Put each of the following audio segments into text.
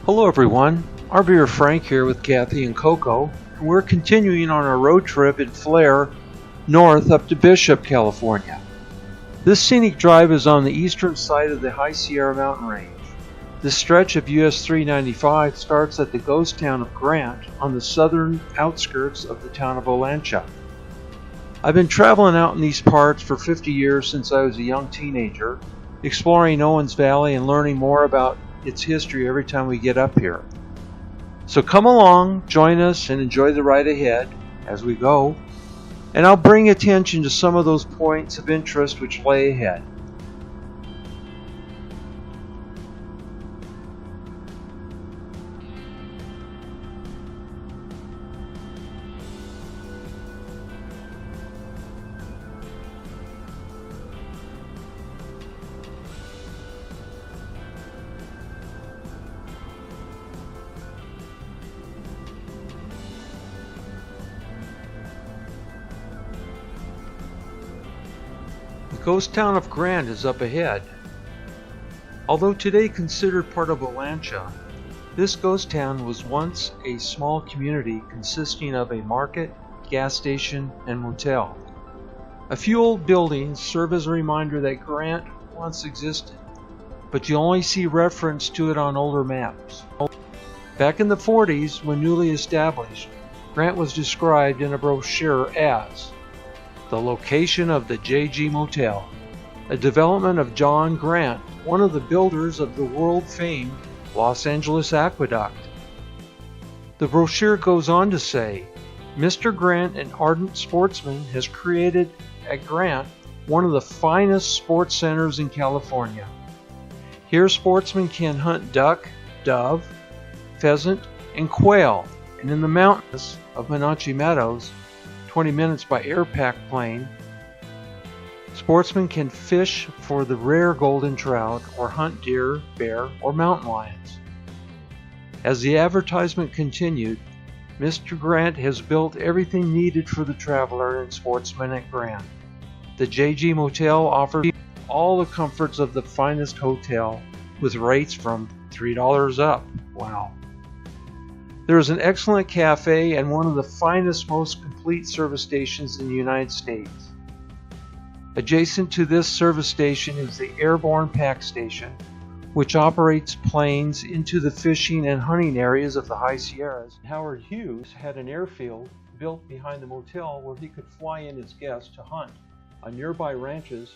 Hello everyone, RVer Frank here with Kathee and Coco, and we're continuing on our road trip in Flair, north up to Bishop, California. This scenic drive is on the eastern side of the High Sierra mountain range. This stretch of US 395 starts at the ghost town of Grant on the southern outskirts of the town of Olancha. I've been traveling out in these parts for 50 years since I was a young teenager, exploring Owens Valley and learning more about its history every time we get up here. So come along, join us, and enjoy the ride ahead as we go, and I'll bring attention to some of those points of interest which lay ahead. The ghost town of Grant is up ahead. Although today considered part of Olancha, this ghost town was once a small community consisting of a market, gas station, and motel. A few old buildings serve as a reminder that Grant once existed, but you only see reference to it on older maps. Back in the 40s, when newly established, Grant was described in a brochure as the location of the JG Motel, a development of John Grant, one of the builders of the world-famed Los Angeles Aqueduct. The brochure goes on to say, Mr. Grant, an ardent sportsman, has created at Grant one of the finest sports centers in California. Here sportsmen can hunt duck, dove, pheasant, and quail, and in the mountains of Meadows, 20 minutes by air-packed plane, sportsmen can fish for the rare golden trout or hunt deer, bear, or mountain lions. As the advertisement continued, Mr. Grant has built everything needed for the traveler and sportsman at Grant. The JG Motel offers all the comforts of the finest hotel with rates from $3 up. Wow. There is an excellent cafe and one of the finest, most complete service stations in the United States. Adjacent to this service station is the Airborne Pack Station, which operates planes into the fishing and hunting areas of the High Sierras. Howard Hughes had an airfield built behind the motel where he could fly in his guests to hunt on nearby ranches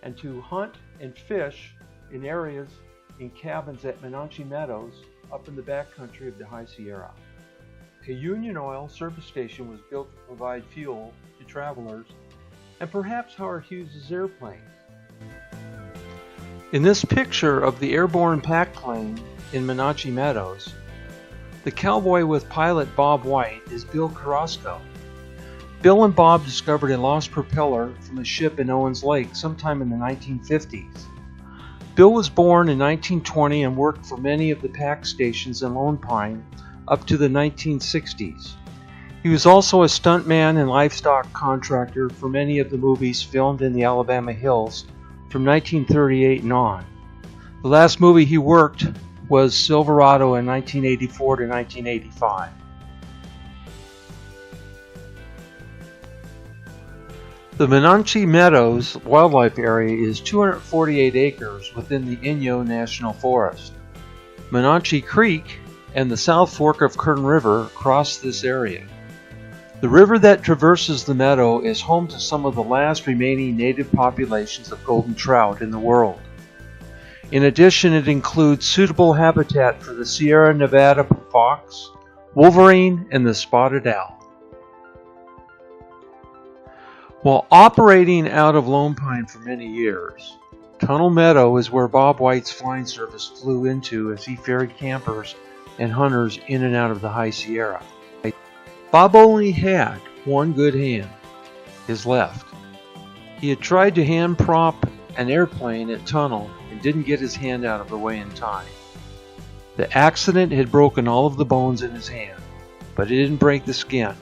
and to hunt and fish in areas in cabins at Meadows up in the backcountry of the High Sierra. A Union Oil service station was built to provide fuel to travelers and perhaps Howard Hughes' airplanes. In this picture of the airborne pack plane in Meadows, the cowboy with pilot Bob White is Bill Carrasco. Bill and Bob discovered a lost propeller from a ship in Owens Lake sometime in the 1950s. Bill was born in 1920 and worked for many of the pack stations in Lone Pine up to the 1960s. He was also a stuntman and livestock contractor for many of the movies filmed in the Alabama hills from 1938 and on. The last movie he worked was Silverado in 1984 to 1985. The Meadows Wildlife Area is 248 acres within the Inyo National Forest. Menanche Creek and the South Fork of Kern River cross this area. The river that traverses the meadow is home to some of the last remaining native populations of golden trout in the world. In addition, it includes suitable habitat for the Sierra Nevada fox, wolverine, and the spotted owl. While operating out of Lone Pine for many years, Tunnel Meadow is where Bob White's flying service flew into as he ferried campers and hunters in and out of the High Sierra. Bob only had one good hand, his left. He had tried to hand prop an airplane at Tunnel and didn't get his hand out of the way in time. The accident had broken all of the bones in his hand, but it didn't break the skin.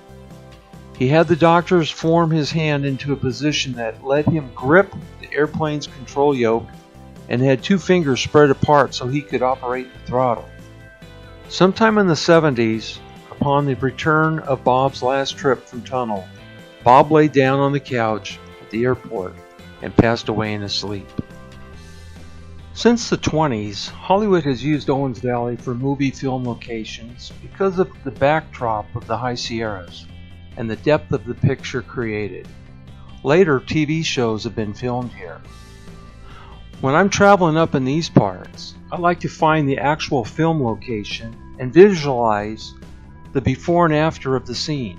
He had the doctors form his hand into a position that let him grip the airplane's control yoke and had two fingers spread apart so he could operate the throttle. Sometime in the 70s, upon the return of Bob's last trip from Tunnel, Bob laid down on the couch at the airport and passed away in his sleep. Since the 20s, Hollywood has used Owens Valley for movie film locations because of the backdrop of the High Sierras and the depth of the picture created. Later, TV shows have been filmed here. When I'm traveling up in these parts, I like to find the actual film location and visualize the before and after of the scene.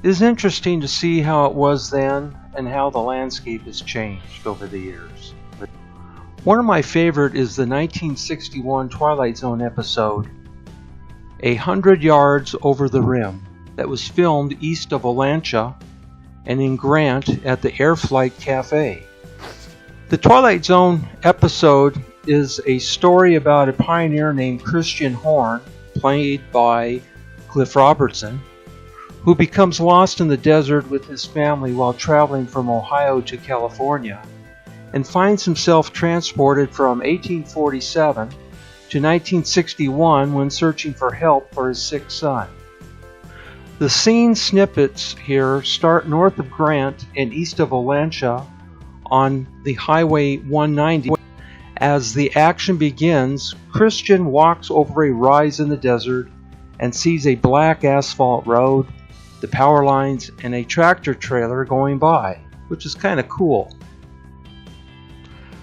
It is interesting to see how it was then and how the landscape has changed over the years. One of my favorite is the 1961 Twilight Zone episode, 100 Yards Over the Rim, that was filmed east of Olancha and in Grant at the Air Flight Cafe. The Twilight Zone episode is a story about a pioneer named Christian Horn, played by Cliff Robertson, who becomes lost in the desert with his family while traveling from Ohio to California, and finds himself transported from 1847 to 1961 when searching for help for his sick son. The scene snippets here start north of Grant and east of Olancha on the Highway 190. As the action begins, Christian walks over a rise in the desert and sees a black asphalt road, the power lines, and a tractor trailer going by, which is kind of cool.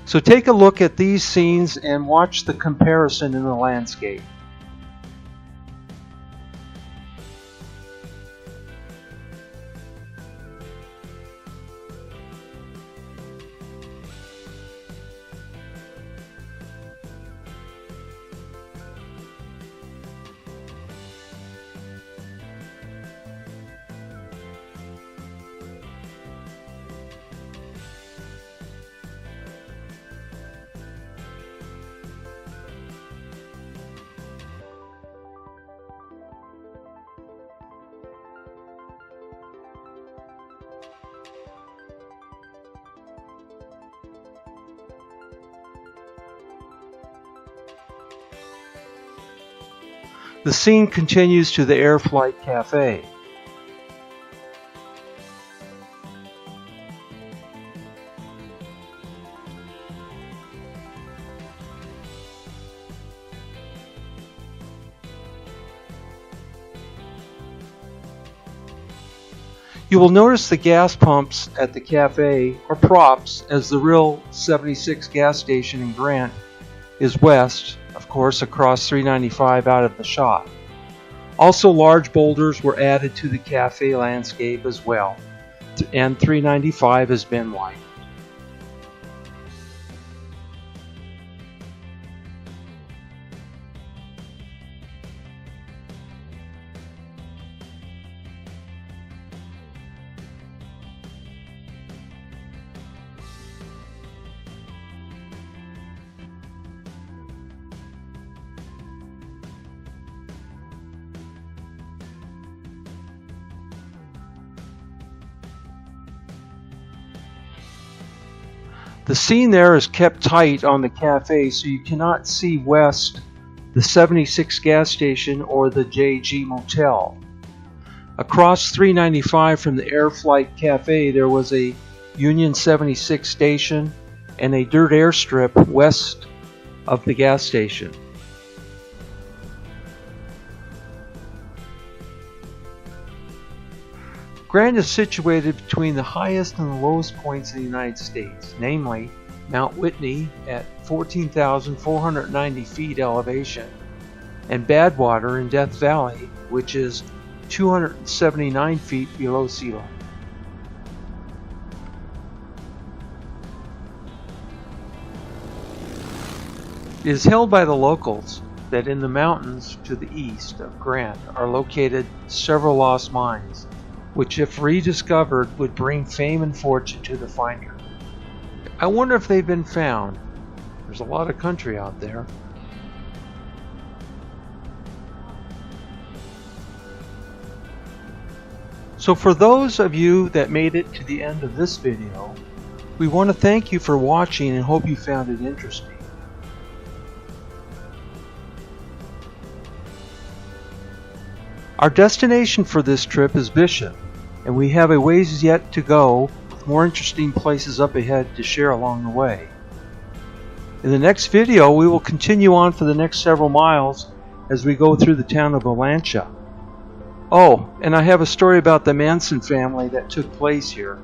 So take a look at these scenes and watch the comparison in the landscape. The scene continues to the Air Flight Cafe. You will notice the gas pumps at the cafe are props, as the real 76 gas station in Grant is west, of course, across 395 out of the shot. Also, large boulders were added to the cafe landscape as well, and 395 has been widened. The scene there is kept tight on the cafe, so you cannot see west the 76 gas station or the JG Motel. Across 395 from the Air Flight Cafe there was a Union 76 station and a dirt airstrip west of the gas station. Grant is situated between the highest and the lowest points in the United States, namely Mount Whitney at 14,490 feet elevation and Badwater in Death Valley, which is 279 feet below sea level. It is held by the locals that in the mountains to the east of Grant are located several lost mines, which if rediscovered would bring fame and fortune to the finder. I wonder if they've been found. There's a lot of country out there. So for those of you that made it to the end of this video, we want to thank you for watching and hope you found it interesting. Our destination for this trip is Bishop, and we have a ways yet to go with more interesting places up ahead to share along the way. In the next video, we will continue on for the next several miles as we go through the town of Olancha. Oh, and I have a story about the Manson family that took place here.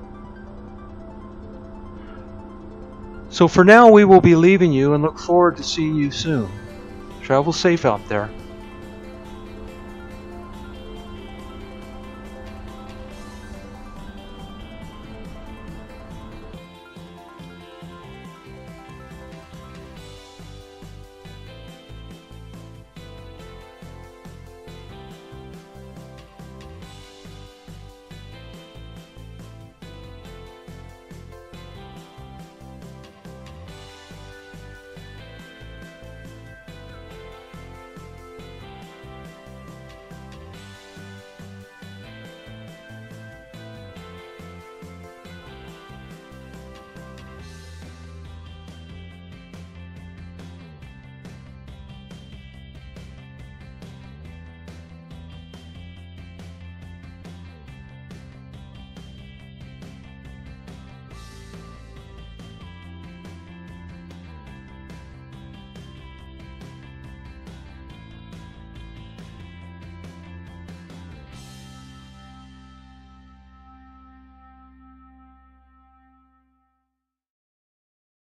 So for now, we will be leaving you and look forward to seeing you soon. Travel safe out there.